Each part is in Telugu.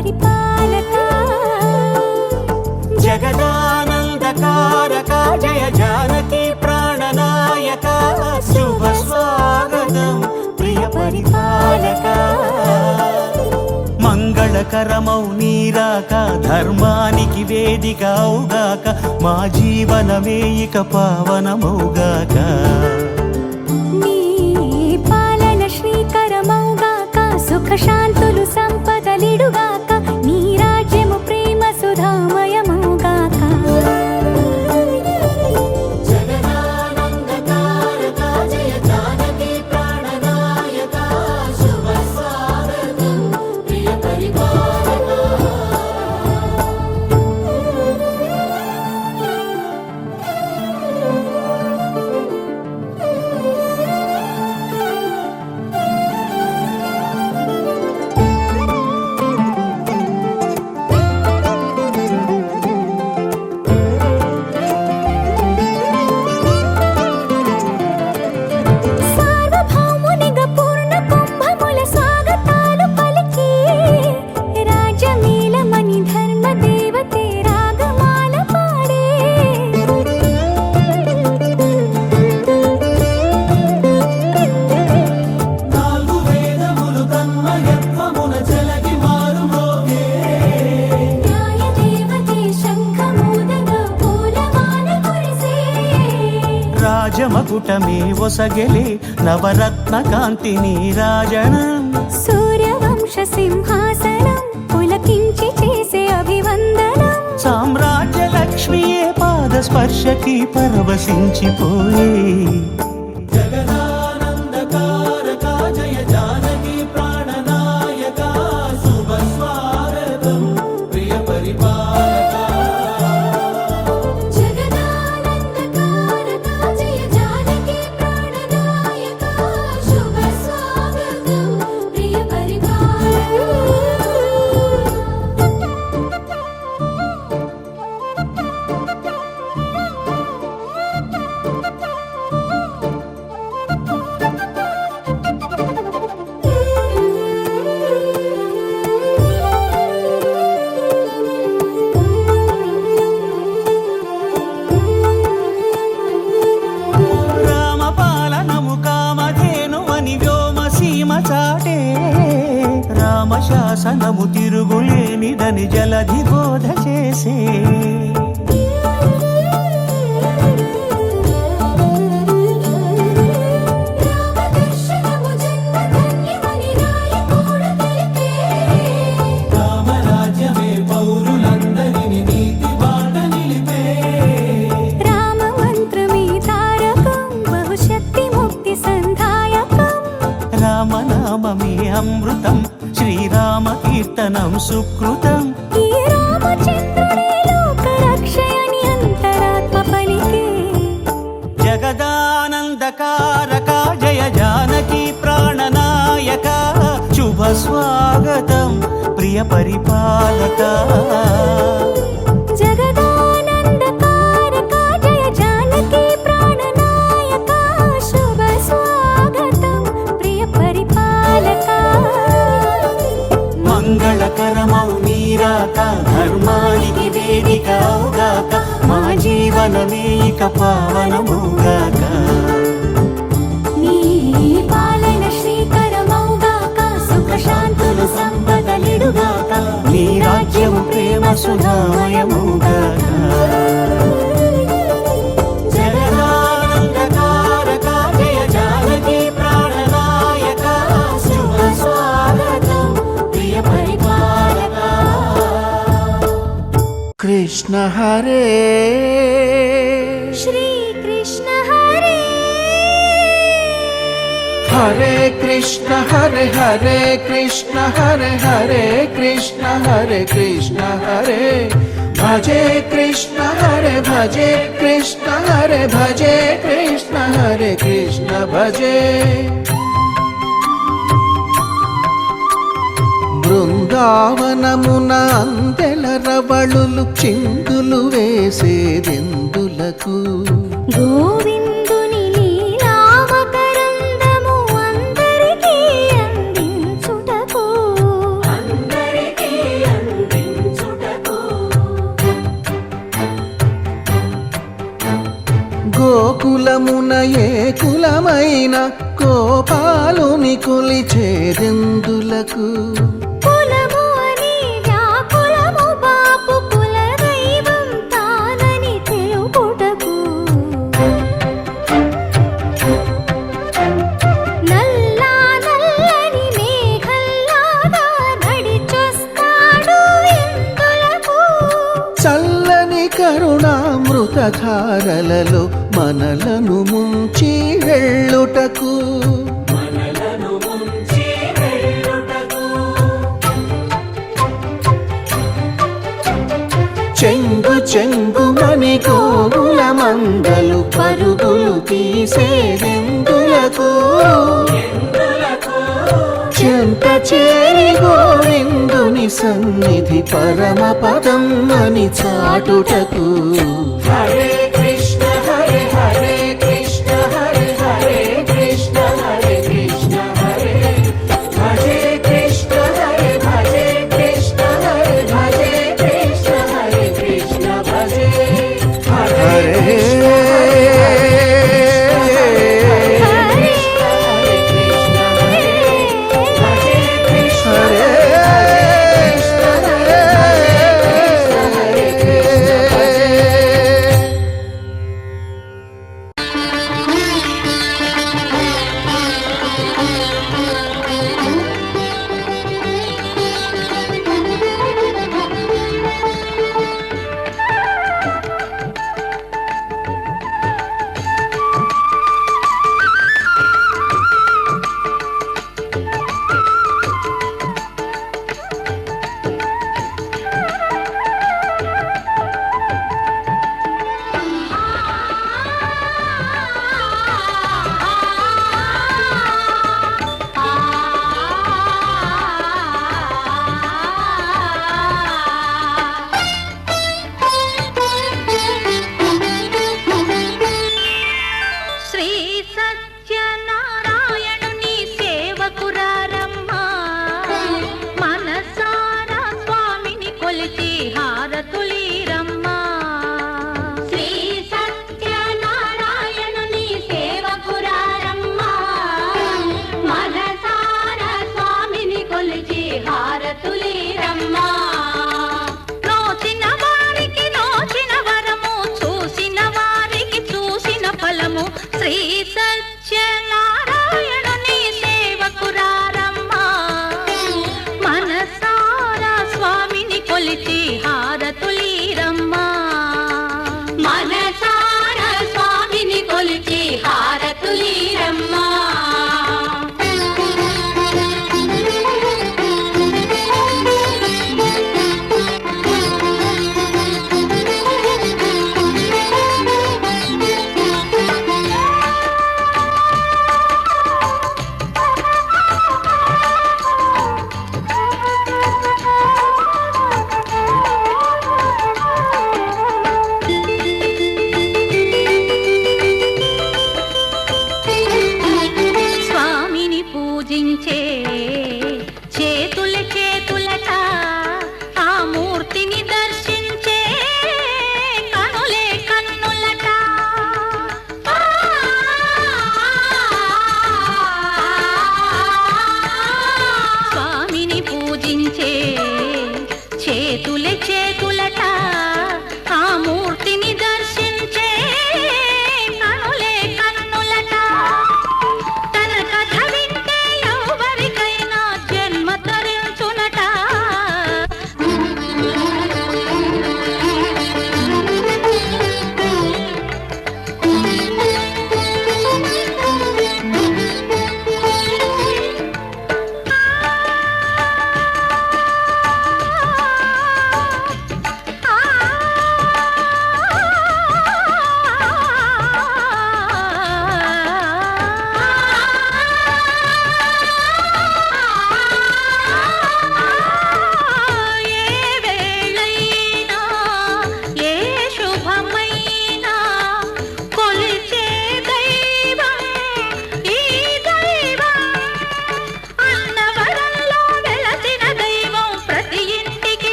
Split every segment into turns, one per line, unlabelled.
పరిపాలక
జగదానందకారక జయ జానకి ప్రాణనాయక శుభ స్వాగతం ప్రియ పరిపాలక మంగళకరమౌ నీరాక ధర్మానికి వేదిక అవుగాక మా జీవనమే ఇక పావనమౌగాక
నీ పాలన శ్రీకరమౌగాక సుఖ శాంతులు సంపదలిడుగాక నీ రాజ్యము ప్రేమ సుధామయమౌగాక
రాజమకుటమే ఒసగెలే నవరత్న కాంతి నీరాజనం
సూర్యవంశ సింహాసనం పులకించి చేసే అభివందనం
సామ్రాజ్య లక్ష్మియే పాద స్పర్శకి పరవశించిపోయే జగదానందకారక జయ జానకి ప్రాణనాయక శుభ స్వాగతం ప్రియ పరిపాలక రామశాసనము తిరుగులేనిదని జలధి బోధ చేసే రామరాజ్యమే పౌరులందరిని నీతి బాట నిలిపే
రామ మంత్రమే తారకం బహుశక్తి ముక్తి సంధాయకం
రామనామమే అమృతం శ్రీరామ కీర్తనం సుకృతం
ఈ రామచంద్రుడే లోక రక్షయని అంతరాత్మ పలికే
జగదానందకారక జయ జానకి ప్రాణనాయక శుభ స్వాగతం ప్రియ పరిపాలక
జగదానందకారక జయ జానకి ప్రాణనాయక శుభ స్వాగతం ప్రియ పరిపాలక
మంగళకరమౌ నీరాక ధర్మానికి వేదిక అవుగాక మా జీవనమే ఇక పావనమౌగాక
నీ పాలన శ్రీకరమౌగాక సుఖ శాంతులు సంపదలిడుగాక
నీ రాజ్యము ప్రేమ సుధామయమౌగాక జగదానందకారక జయ జానకి ప్రాణనాయక శుభ స్వాగతం ప్రియ పరిపాలక కృష్ణ హరే
శ్రీ కృష్ణ హరే
హరే కృష్ణ హరే హరే కృష్ణ హరే హరే కృష్ణ హరే కృష్ణ హరే భజే కృష్ణ హరే భజే కృష్ణ హరే భజే కృష్ణ హరే కృష్ణ భజే బృందావనమున అందెల రవళులు చిందులు వేసేదెందులకు
గోవిందుని లీలావకరందము అందరికీ అందించుటకు అందరికీ
కులమున ఏ కులమైన కోపాలుని కొలిచేదెందులకు
కులము అని వ్యాకులము బాపు కులదైవం తానని తెలుపుటకు నల్లా నల్లని మేఘల్లాగా నడిచొస్తాడు ఇందులకు
చల్లని కరుణామృతధారలలో మనలను ముంచి వెళ్ళుటకు చెంగు చెంగుమని గోవుల మందలు పరుగులు తీసేదెందులకు చెంత చేరి గోవిందుని సన్నిధి పరమ పదం అని చాటుటకు హరే కృష్ణ హరే హరే కృష్ణ హరే హరే కృష్ణ హరే కృష్ణ హరే భజే కృష్ణ హరే భజే కృష్ణ హరే భజే కృష్ణ హరే కృష్ణ భజే హరే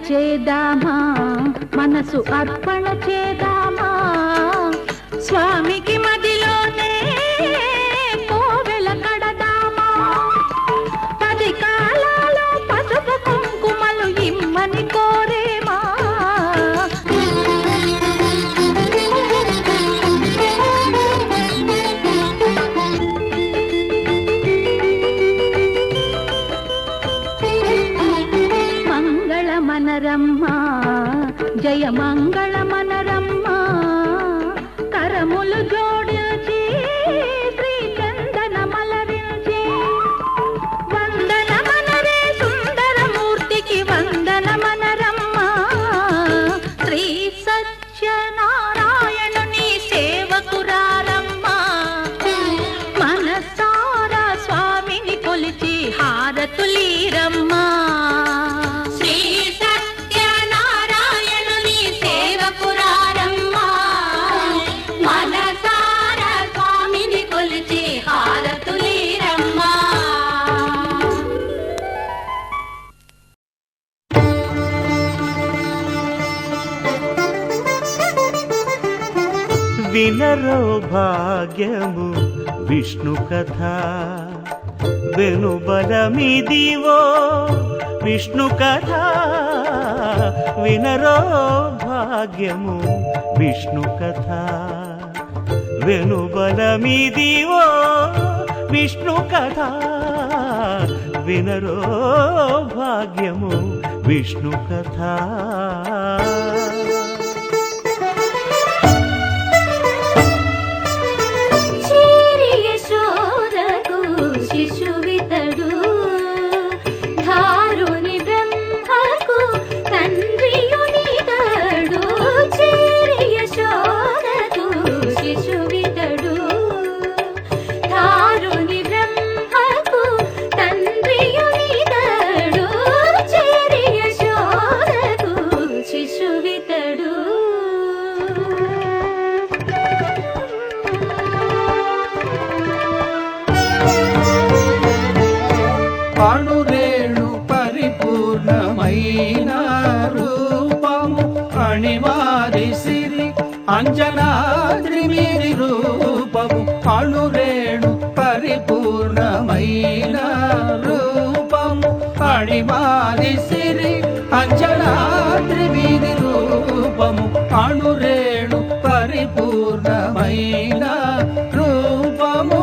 చేద్దామా, మనసు అర్పణ చేద్దామా, స్వామికి మదిలోనే కోవెల కడదామా, 10 కాలాలు పసుపు కుంకుమలు ఇమ్మని కోరేమా. మనరమ్మ జయ మంగళ మనరమ్మ, కరములు జోడించి శ్రీ చందన మలరించి, వందన మనరే సుందరమూర్తికి వందన మనరమ్మ, శ్రీ సత్యనారాయణుని సేవకురారమ్మ, మనసారా స్వామిని కొలిచి హారతులీరమ్మ.
వినరో భాగ్యము విష్ణు కథ, వెనుబలమిదివో విష్ణు కథ. వినరో భాగ్యము విష్ణు కథ, వెనుబలమిదివో విష్ణు కథ. వినరో భాగ్యము విష్ణు కథ.
శిశువితడు ధారుని బ్రహ్మకు తండ్రియునితడు, చేరి యశోదకు శిశువితడు ధారుని బ్రహ్మకు తండ్రియునితడు, చేరి యశోదకు శిశువితడు.
అణురేణు పరిపూర్ణమైన రూపము, అణివారి సిరి అంజనాద్రి మీరి రూపము. అణురేణు పరిపూర్ణమైన రూపము, అణివారి సిరి అంజనాద్రి మీరి రూపము. అణురేణు పరిపూర్ణమైన రూపము.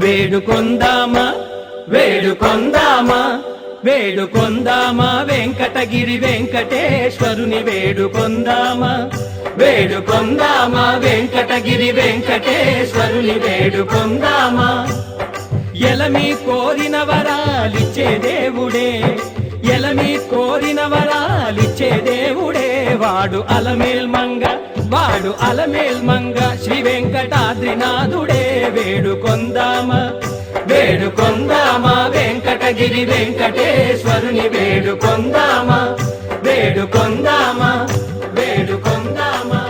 వేడుకొందామా వేడుకొందామా వేడుకొందామా, వెంకటగిరి వెంకటేశ్వరుని వేడుకొందామా. వేడుకొందామా వెంకటగిరి వెంకటేశ్వరుని వేడుకొందామా. ఎలమి కోరిన వరాలిచ్చే దేవుడే, ఎలమి కోరిన వరాలిచ్చే దేవుడే, వాడు అలమేల్మంగ, వాడు అలమేల్మంగ, శ్రీ వెంకటాద్రినాథుడే. వేడుకొందామా వేడుకొందామా వెంకటగిరి వెంకటేశ్వరుని వేడుకొందామా. వేడుకొందామా వేడుకొందామా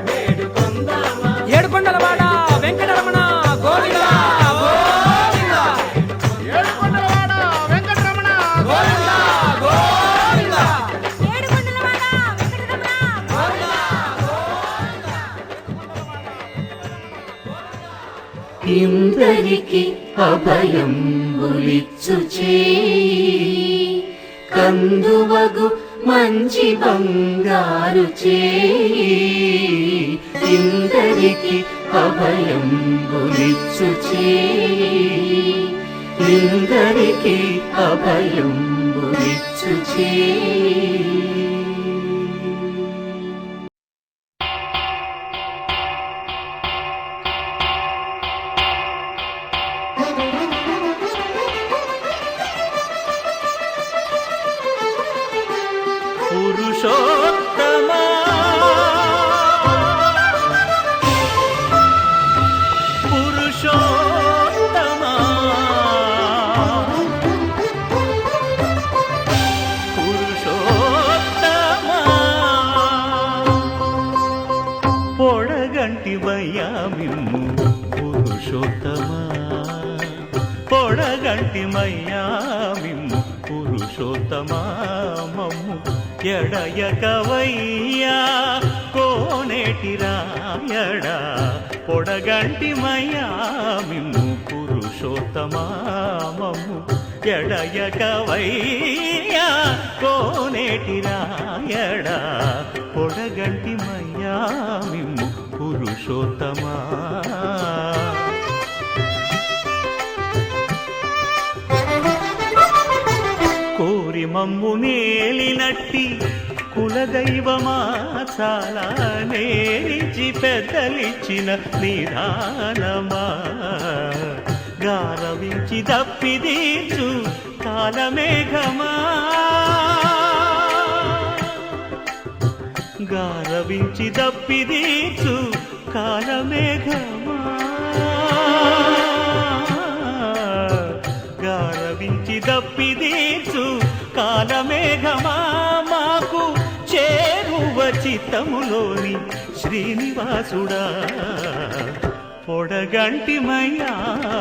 వేడుకొందామా. ఏడుకొండలవాడ వెంకటరమణ గోవిందా గోవిందా, ఏడుకొండలవాడ వెంకటరమణ గోవిందా గోవిందా, ఏడుకొండలవాడ వెంకటరమణ గోవిందా గోవిందా.
ఇందరికి అభయంబులిచ్చు చేయి, కందువగు మంచి బంగారు చేయి. ఇందరికి అభయంబులిచ్చు చేయి, ఇందరికి అభయంబులిచ్చు చేయి.
పురుషోత్తమా మిమ్ము పురుషోత్తమా పొడగంటిమయ్యా మిమ్ము పురుషోత్తమా మమ్ము ఎడయకవయ్యా కోనేటి రాయడా పొడగంటిమయ్యా మిమ్ము పురుషోత్తమా మమ్ము ఎడయకవయ్యా కోనేటి రాయడా పొడగంటిమయ్యా మిమ్ము పురుషోత్తమా కోరి మమ్ము నేలినట్టి కులదైవమా చాలా నేరించి పెద్దలిచ్చిన నిదానమా గారవించి దప్పిదీచు కాలమేఘమా గారవించి దప్పిదీచు కాలమేఘమా గారవించి దప్పిదీచు కాలమేఘమా మాకు చేరువ చిత్తములోని శ్రీనివాసుడా పొడగంటిమయ్యా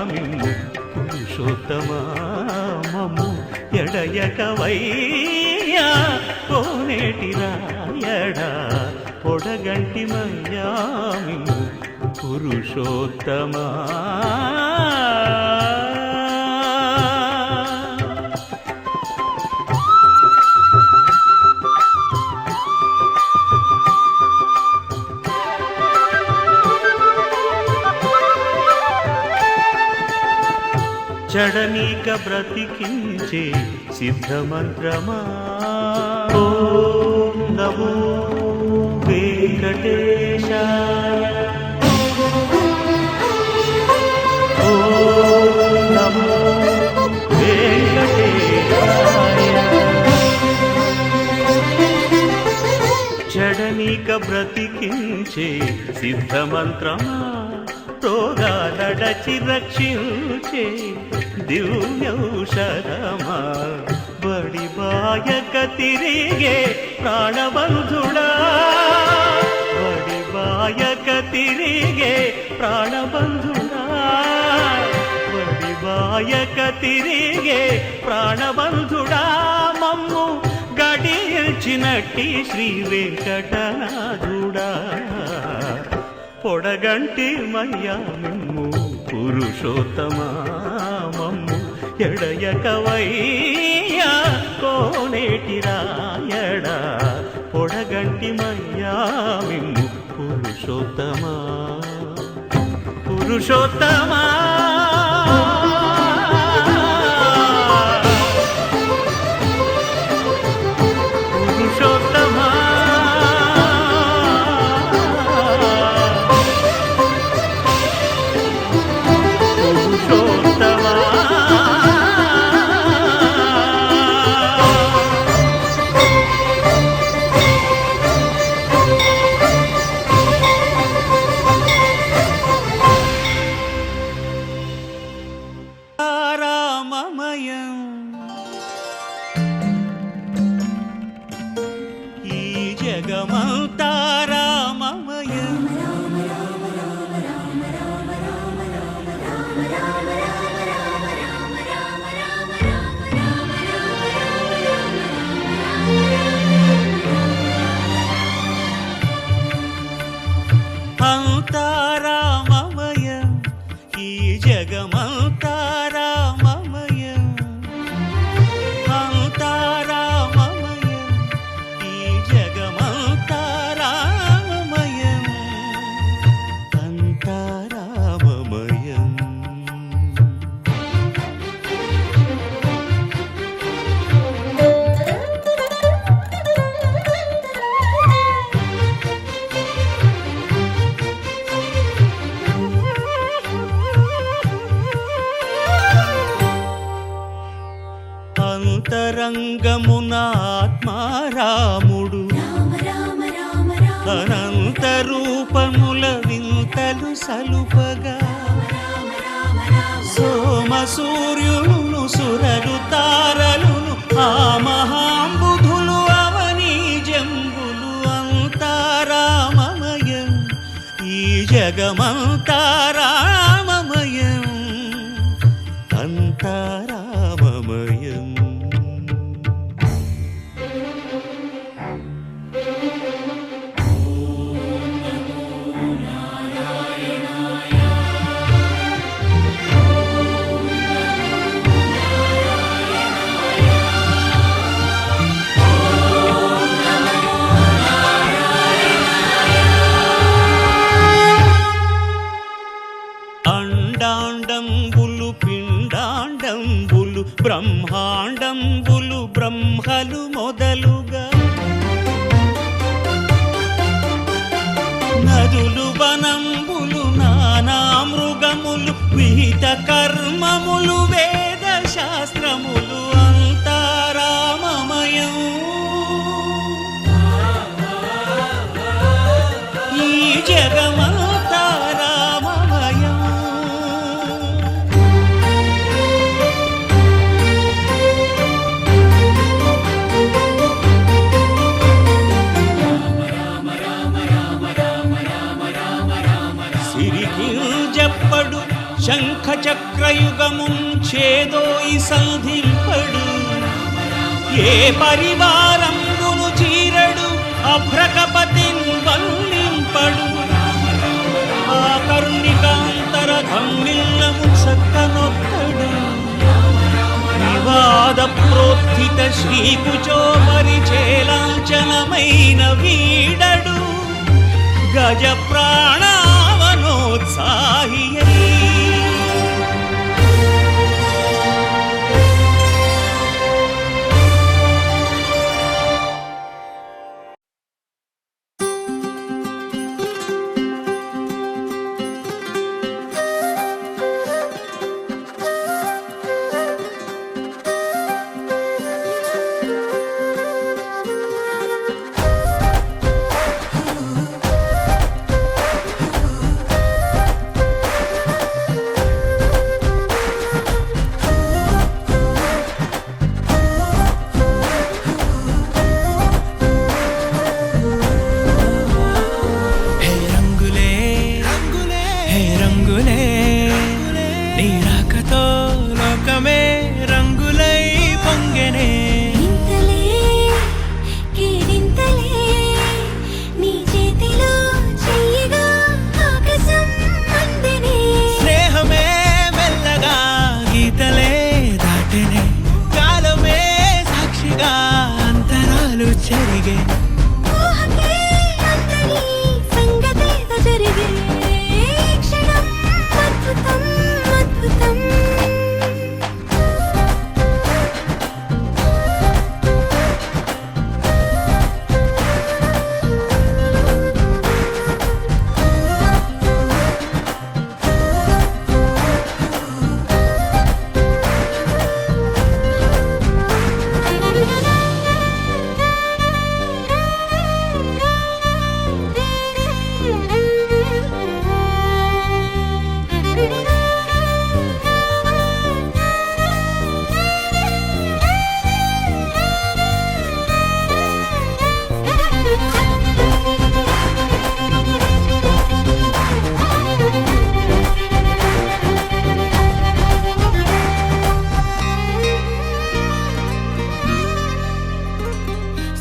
మిమ్ము పురుషోత్తమా మమ్ము ఎడయకవయ్యా కోనేటి రాయడా పొడగంటిమయ్యా మిమ్ము పురుషోత్తమా చడనీక బ్రతికించే సిద్ధమంత్రమా ఓం నమో వెంకటేశాయ ఓం నమో వెంకటేశాయ చడనీక బ్రతికించే సిద్ధమంత్రమా రోగాలడచి రక్షించే దివ్యౌషధమా బడి బాయక తిరిగే ప్రాణబంధుడా బడి బాయక తిరిగే ప్రాణబంధుడా బడి బాయక తిరిగే ప్రాణబంధుడా మమ్ము గడిచినట్టి శ్రీ వెంకటనాథుడా పొడగంటి మయ్యా మిమ్ము పురుషోత్తమా మమ్ము ఎడయకవయ్యా కోనేటి రాయడా పొడగంటి మయ్యా మిమ్ము పురుషోత్తమా పురుషోత్తమా పురుషోత్తమా అంతరంగమున ఆత్మారాముడు అనంత రూపముల వింతలు సలుపగా సోమ సూర్యులను సురలు తారలును ఆ మహాంబుధులు అవనీ జంబులు అంతారామమయం ఈ జగ జగమంతా రామమయం, అంతా రామమయం. అండాండంబులు పిండాండంబులు బ్రహ్మాండంబులు బ్రహ్మలు మొదలుగా నదులు వనంబులు నానా మృగములు విహిత కర్మములు వేద శాస్త్రములు అంతా రామమయం. ఈ జగమంతా రామమయం. సిరికింజప్పడు శంఖ చక్రయుగముంచేదోయి సంధింపడు, ఏ పరివారంబును చీరడు అభ్రకపతిన్ వల్లింపడు, ఆ కరుణికాంతర ధమ్మిల్లము చక్కనొక్కడు, వివాద ప్రోత్థిత శ్రీకుచో పరిచేలాంఛనమైన వీడడు, గజ ప్రాణావనోత్సాహియై.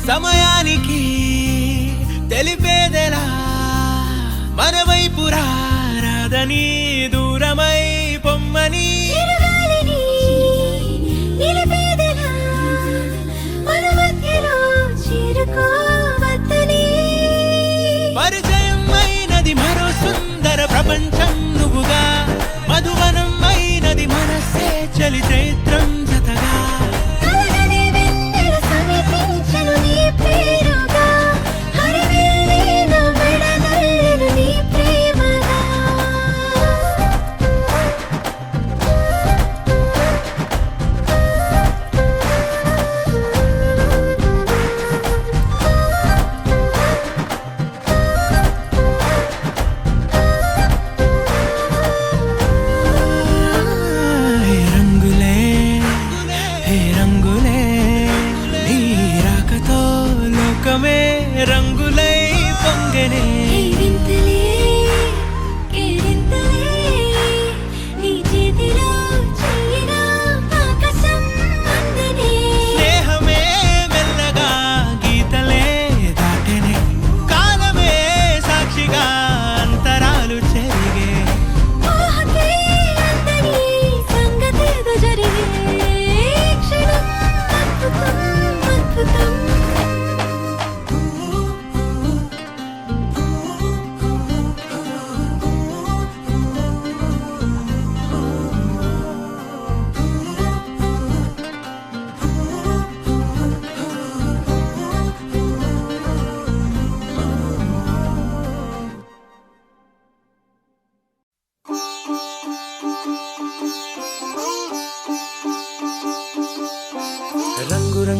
సమయానికి తెలిపేదెలా మన వైపు రాదని దూరమై పొమ్మని పరిచయం అయినది మరో సుందర ప్రపంచం నువ్వుగా, మధువనం అయినది మనస్సే చలి చైత్రం జతగా.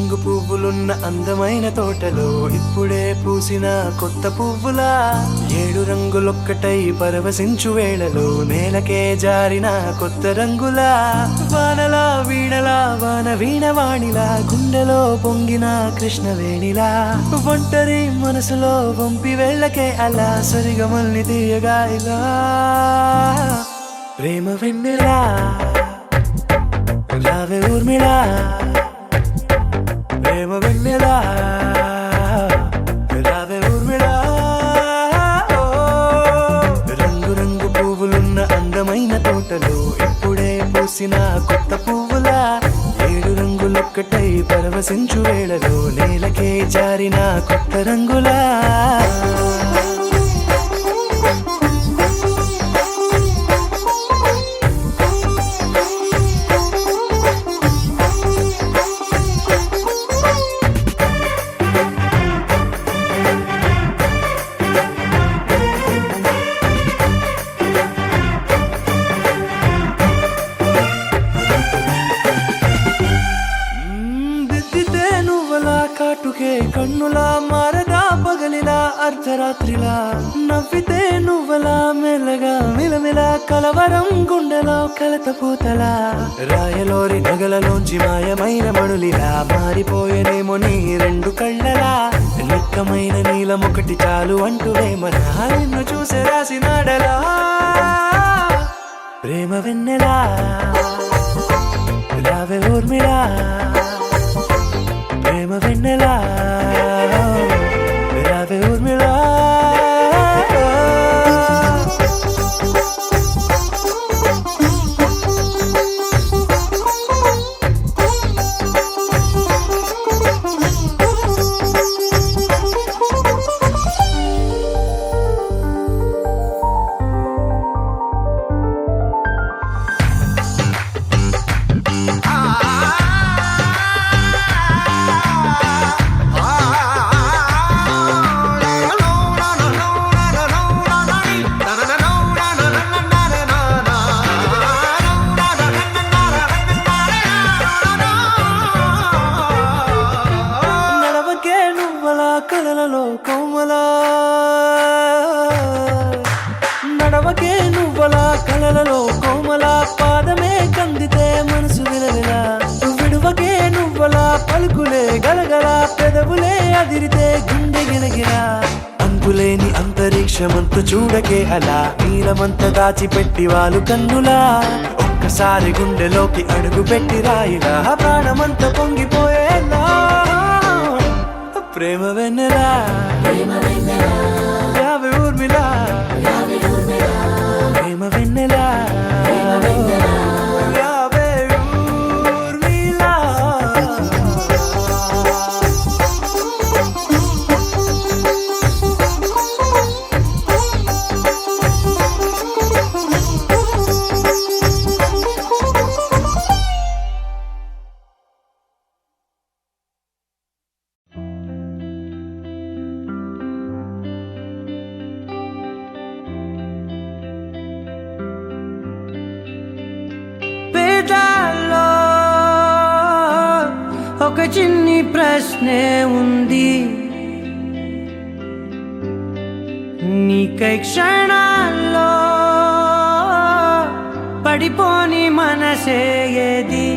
రంగు పువ్వులున్న అందమైన తోటలో ఇప్పుడే పూసిన కొత్త పువ్వులా 7 రంగులొక్కటై పరవశించు వేళలో నేలకే జారిన కొత్త రంగులా వానలా వీణలా వాన వీణవాణిలా గుండెలో పొంగిన కృష్ణవేణిలా ఒంటరి మనసులో వంపి వెళ్ళకే అలా సరిగమల్ని తీయగా ఇలా ప్రేమ వెన్నెలా రావే ఊర్మిళా ప్రేమ వెన్నెలా రావే ఊర్మిళా రంగు రంగు పువ్వులున్న అందమైన తోటలో ఇప్పుడే పూసిన కొత్త పువ్వులా 7 రంగులొక్కటై పరవశించు వేళలో నేలకే జారిన కొత్త రంగులా దిద్దితే నువ్వలా కాటుకే కన్నులా మారదా పగలిలా అర్ధరాత్రిలా నవ్వితే నువ్వలా మెల్లగా మిలమిలా కలవరం గుండెలో కలతపోతలా రాయలోరి నగలలోంచి మాయమైన మణులిలా మారిపోయేనేమో నీ 2 కళ్ళలా నిక్కమైన నీలమొకటి చాలు అంటూ వేమన నిన్ను చూసే రాసినాడలా ప్రేమ వెన్నెలా రావే ఊర్మిళా ప్రేమ వెన్నెలా రావే ఊర్మిళా నడవకే నువ్వలా కలలలో కోమలా నడవకే నువ్వలా కలలలో కోమలా పాదమే కందితే మనసు విలవిలా విడువకే నువ్వలా పలుకులే గలగల పెదవులే అదిరితే గుండె గిలగిలా అంతులేని అంతరిక్షమంత చూడకే అలా నీలమంత దాచిపెట్టి వాళ్ళు కన్నులా ఒక్కసారి గుండెలోకి అడుగు పెట్టి రాయిలా ప్రాణమంత పొంగిపోయేలా ప్రేమ వెన్నెలా రావే ఊర్మిళా ప్రేమ వెన్నెలా రావే ఊర్మిళా పేదాల్లో ఒక చిన్ని ప్రశ్నే ఉంది నీకై క్షణాల్లో పడిపోని మనసే ఏది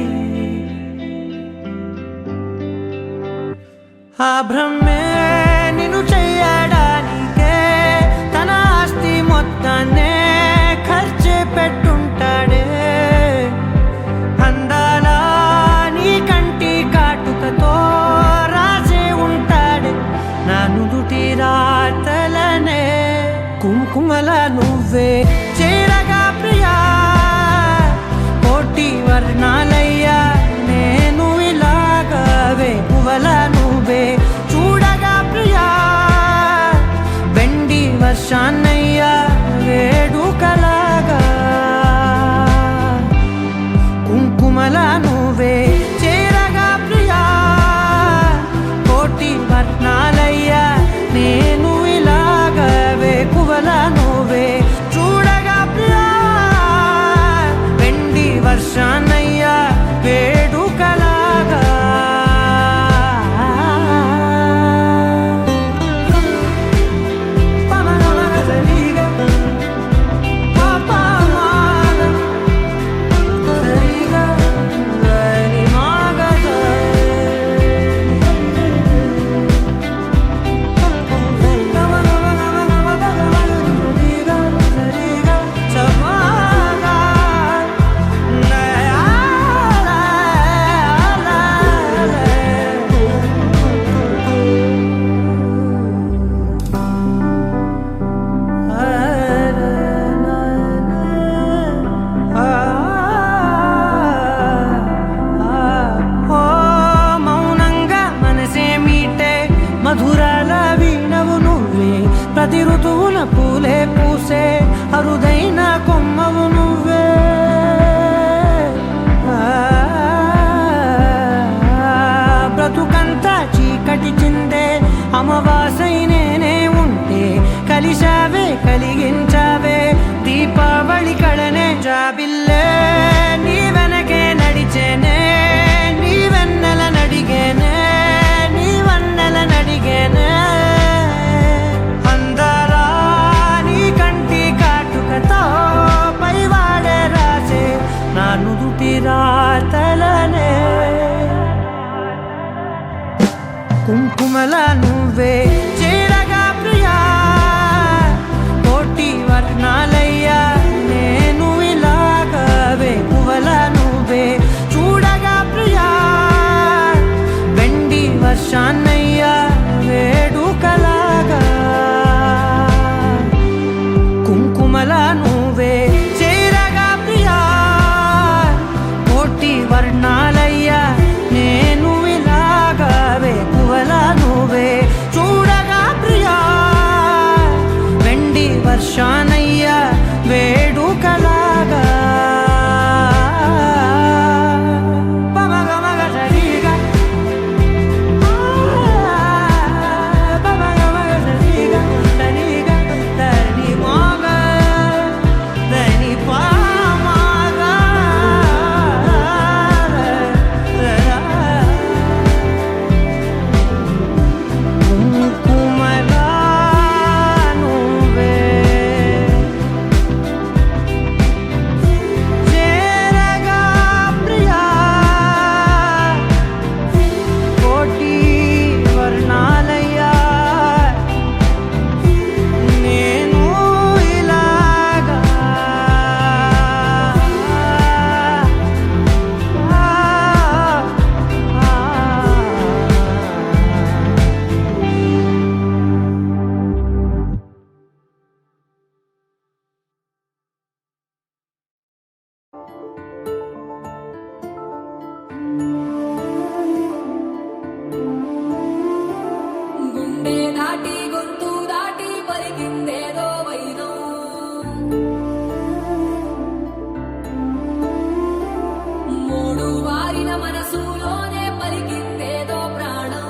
ఆ భ్రమే నిన్ను చెయ్యడానికే తన ఆస్తి మొత్తాన్నే ఖర్చే పెట్టుంటాడే అందాలా నీ కంటి కాటుకతో రాసే ఉంటాడే నా నుదుటి రాతలనే కుంకుమల నువ్వే చేరగా ప్రియా కోటి వర్ణాలయ్యా నేను ఇలాగవే పువ్వల నువ్వే చూడగా ప్రియా వెండి వర్షాన్నయ్యా వేడుకలాగా కుంకుమల నువ్వే చేరగా ప్రియా కోటి వర్ణాలయ్యా నేను ఇలాగవే పువ్వల నువ్వే చూడగా ప్రియా వెండి వర్షాన్నయ్యా
పది ఋతువుల పూలే పూసే అరుదైన కొమ్మవు నువ్వే బ్రతుకంతా చీకటి చిందే అమవాసై నేనే ఉంటే కలిశావే కలిగించావే దీపావళి కళనే జాబిల్లే నీ వెనకే నడిచేనే నీ వెన్నెల నడిగేనే నీ వన్నెల నడిగేనే అందరా నీ కంటి కాటుకతో పైవాడే రాసే నా నుదుటి రాతలనే కుంకుమల నువ్వే చేరగా ప్రియా కోటి వర్ణాలయ్యా నేను ఇలాగవే పువ్వుల నువ్వే చూడగా ప్రియా వెండి వర్షాన్నయ్యా వేడుకలాగా కుంకుమల నువ్వే చేరగా ప్రియా కోటి వర్ణాలయ్యా నేను ఇలాగవే పువ్వుల నువ్వే చూడగా ప్రియా వెండి వర్షానయ్యా వేడుకలాగా పమగమగ సరిగా పమగమగ సరిగా సరిగా దని మోగ దని పామగ కుంకుమల నువ్వే చేరగా ప్రియా కోటి వర్ణాలయ్యా నేను ఇలాగా
గుండె దాటి గొంతు దాటి పలికిందేదో వైనం మూడు వారిన మనసులోనే పలికిందేదో ప్రాణం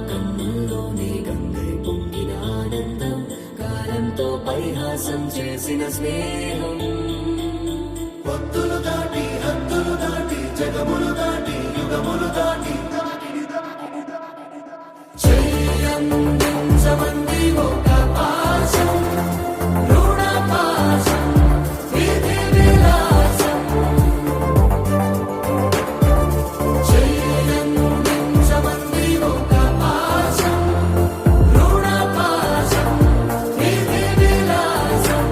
కన్నుల్లోనే గంగై పొంగిన ఆనందం కాలంతో పరిహాసం చేసిన స్నేహం పొత్తులు దాటి హద్దులు దాటి జగములు దాటి యుగములు దాటి చెయ్యందించమంది ఒక పాశం రుణ పాశం విధి విలాసం చెయ్యందించమంది ఒక పాశం రుణ పాశం విధి విలాసం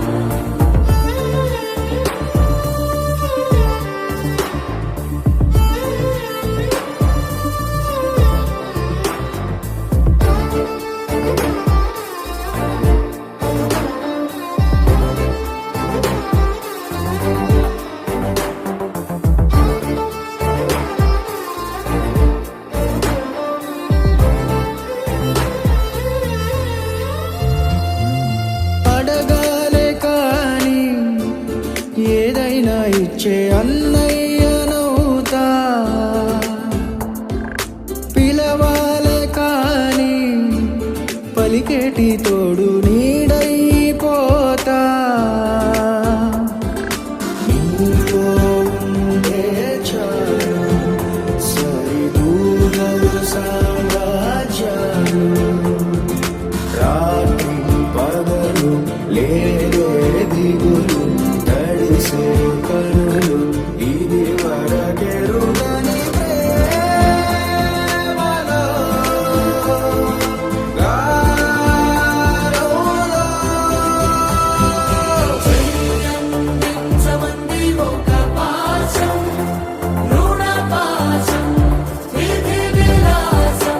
అడగాలే కాని ఏదైనా ఇచ్చే అన్నయ్యనవుతా పిలవాలే కాని పలికేటి తోడు నీడైపోతా నీతో ఉండే చాలు సరిదూరలు సామ్రాజ్యాలు రాత్రి పగలు లేదే దిగులు తడిసే కనులు ఇది వరకెరుగని ప్రేమలో గారోలో
చెయ్యందించమంది ఒక పాశం రుణ పాశం విధి విలాసం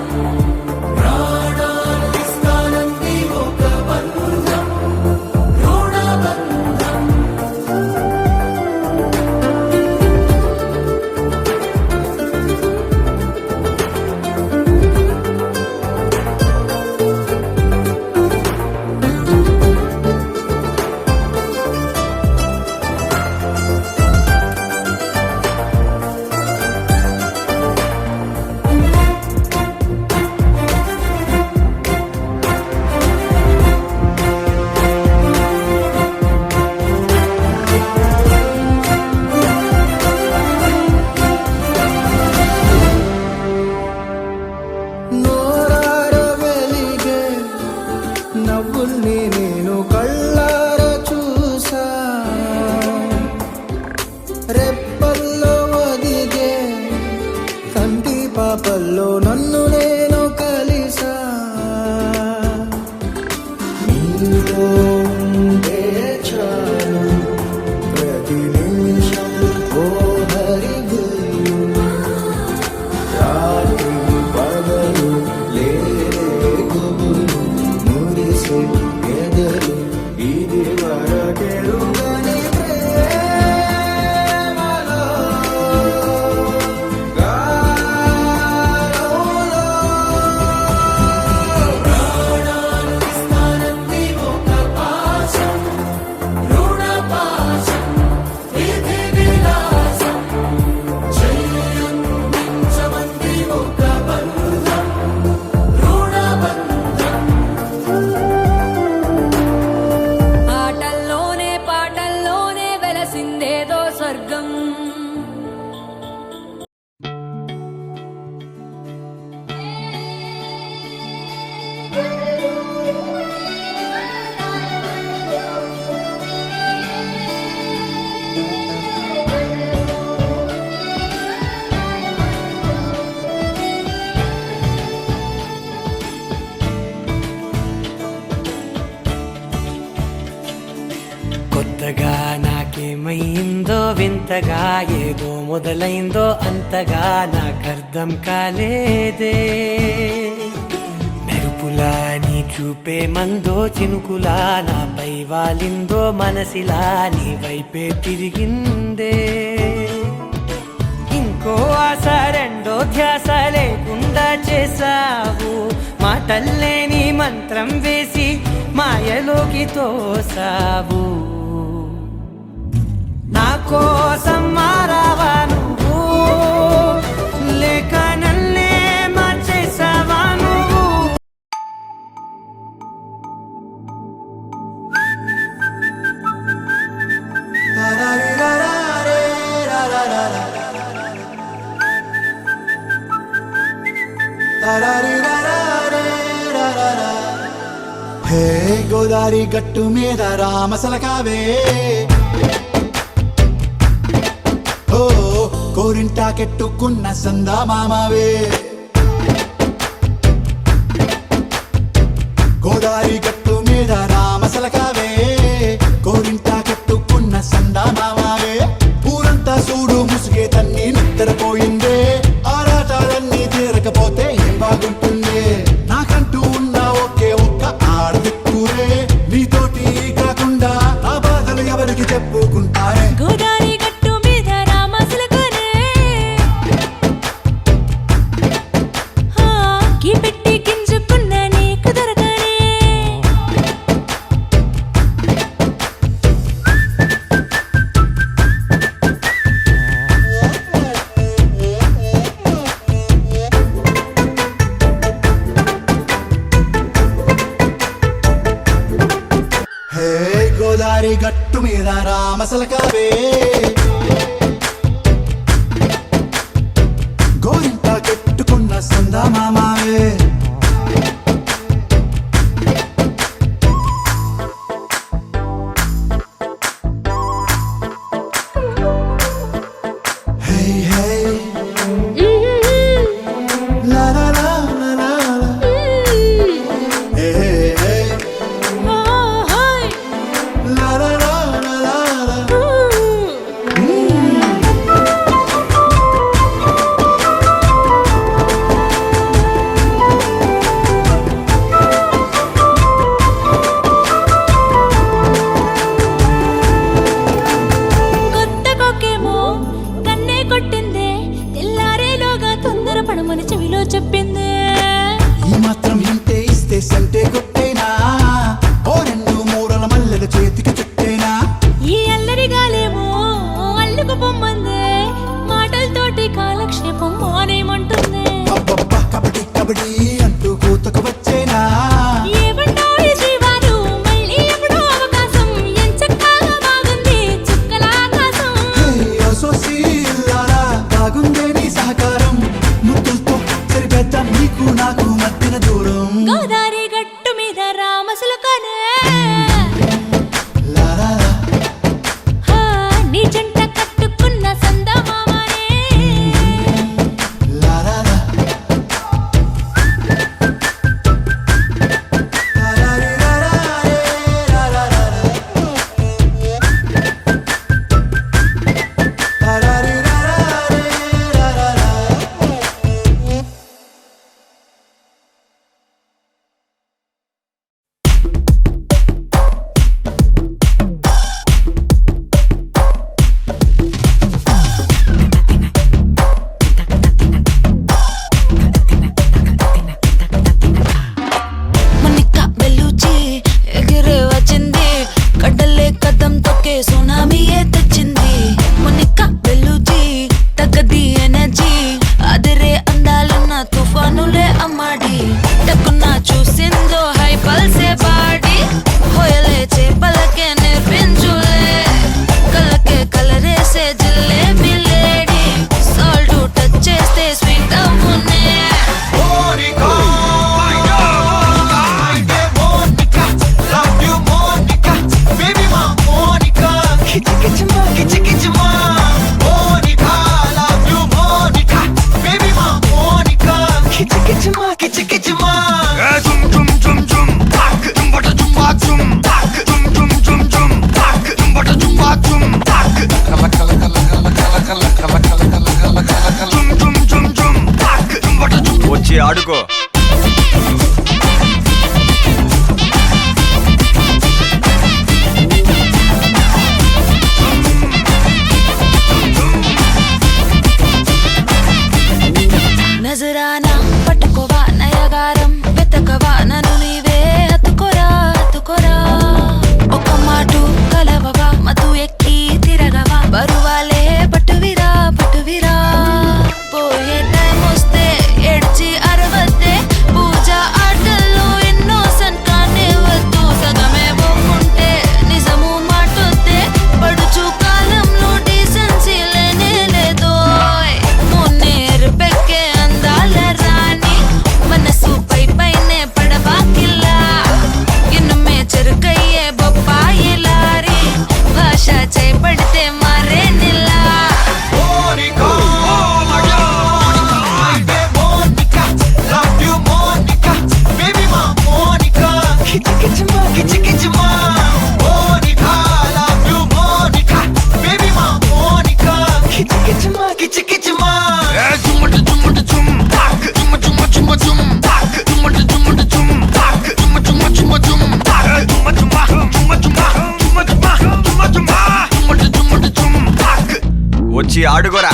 నన్ను నేను కలిసా నీలో ఉండే చాలు ప్రతి నిమిషం ఓ హరివిల్లు రాత్రి పగలు లేరే గుబులు మురిసే ఎదలు ఇది వరకెరుగని ప్రేమలో గాలోలో ప్రాణానిస్తానంది ఒక పాశం రుణ పాశం విధి విలాసం చెయ్యందించమంది ఒక బంధం రుణ బంధం
ఆటల్లోనే పాటల్లోనే వెలసిందేదో స్వర్గం.
కొత్తగా నాకేమైందో వింతగా ఏదో మొదలైందో అంతగా నాకర్థం కాలేదే మెరుపులా నీ చూపే మందో చినుకులా నాపై వాలిందో మనసిలా నీ వైపే తిరిగిందే ఇంకో ఆశ రెండో ధ్యాస లేకుండా చేసావు మాటల్లేని మంత్రం వేసి మాయలోకి తోసావు నా కోసం మారావా నువ్వు లేక నన్నే మార్చేసావా నువ్వు
హే గోదారి గట్టు మీద రామసలకావే ఓ కోరింటాకెట్టుకున్న సందా మామావే గోదారి గట్టు మీద రామసలకావే కోరింటాకెట్టుకున్న సందా మామావే ఊరంతా చూడు ముసుగే తన్ని నిద్రపోయిందే ఆరాటాలన్నీ తీరకపోతే ఏం బాగుంటుంది నాకంటూ ఉన్న ఒకే ఒక్క ఆడదిక్కురే నీతోటి కాకుండా ఆ బాధలు ఎవరికి చెప్పుకుంటారే
గోదారి గట్టు మీద రామసులకనే గీ పెట్టి గింజుకున్న నీకు దొరకనే
హే గోదారి గట్టు మీద రామసలకావే గోరింట కెట్టుకున్న సందా మామావే హే హే లా లా లా లా లా లా. హే హే లా లా లా లా లా లా.
కొత్త కొక్కేమో కన్నే కొట్టిందే తెల్లారేలోగా తొందర పడమని చెవిలో చెప్పిందే
ఈ మాత్రం ఇంటే ఇస్తే సంటే కొట్టేనా ఓ రెండు మూరల మల్లెల చేతికి చుట్టేనా
ఈ అల్లరి గాలేమో అల్లుకు పొమ్మందే మాటలతోటి కాలక్షేపం మానేమంటుంది
అబ్బబ్బా కబడ్డీ కబడ్డీ అంటూ కూతకు వచ్చేనా
ఏమంటారు శ్రీవారు మళ్ళీ ఎప్పుడో అవకాశం ఎంచక్కా బాగుంది చుక్కల ఆకాశం
హే అసోసి ఇల్లారా బాగుందే నీ సహకారం ముద్దులతో సరిపెద్దాం నీకు నాకు మధ్యన దూరం
గోదారి గట్టు మీద రామసులకనే
లా లా లా.
నీ జంట కట్టుకున్న సందమామనే
లా లా లా. కిచి కిచిమా జుమ్ జుమ్ జుమ్ జుమ్ తాక్ జుంబట జుంబా జుమ్ తాక్ జుమ్ జుమ్ జుమ్ జుమ్ తాక్ జుంబట జుంబా జుమ్ తాక్ కల కల కల కల కల కల కల కల కల కల కల జుమ్ జుమ్ జుమ్ జుమ్ తాక్ జుంబట జుమ్
వచ్చి ఆడుకో
నజరానా పట్టుకోవా నయగారం వెతకవా నన్ను నీవే హత్తుకోరా హత్తుకోరా ఒక మాటు కలవవా మతు ఎక్కి తిరగవా బరువాలే పట్టువిరా పట్టువిరా పోయే టైం వస్తే ఎడ్చి అరవద్దే పూజ ఆటల్లో ఎన్నో సన్కానే వద్దు సగమే పోకుంటే నిజము మాటొద్దే పడుచు కాలంలో డీసెన్సీ లేనే లేదోయ్ మున్నేరు పెక్కే అందాల రాణి మనసు పై పైనే పడబాకిల్లా ఇన్నమే చెరుకయ్యే బొప్పాయి లారి భాష చేపడితే మారే నిల్లా
Monica, oh my God, Monica, Monica, love you Monica, baby ma Monica, kichi kichi ma, Monica, love you Monica, baby ma Monica, kichi kichi ma, jumata jumata jum, tak, juma juma juma jum, tak, jumata jumata jum, tak, juma juma juma jum, tak, juma juma juma juma juma juma juma juma, jumata jumata jum, tak.
వచ్చి ఆడుకోరా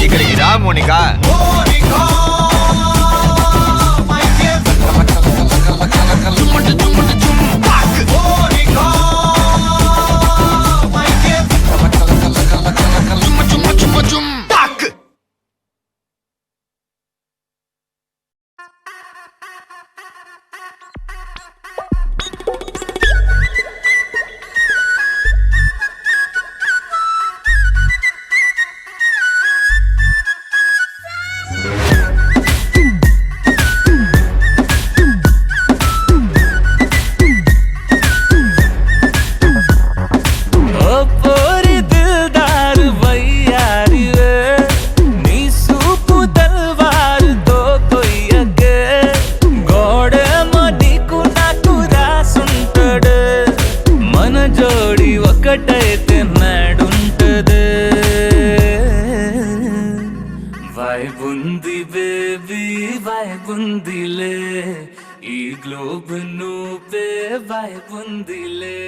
ఇక్కడికి రా Monika
Monica, my dear. Jumata jumata jum, tak. Monica, my dear. Juma juma juma jum, tak.
ఓ పోరి దిల్దార్ వయ్యారివే నీ సూపు తల్వారుతో కొయ్యకే గోడేమో నీకు నాకు రాసుంటాడు మన జోడి ఒకటైతే నాడుంటది వైబుంది బేబీ వైబుందిలే ఈ గ్లోబ్ నువ్వే వైబుందిలే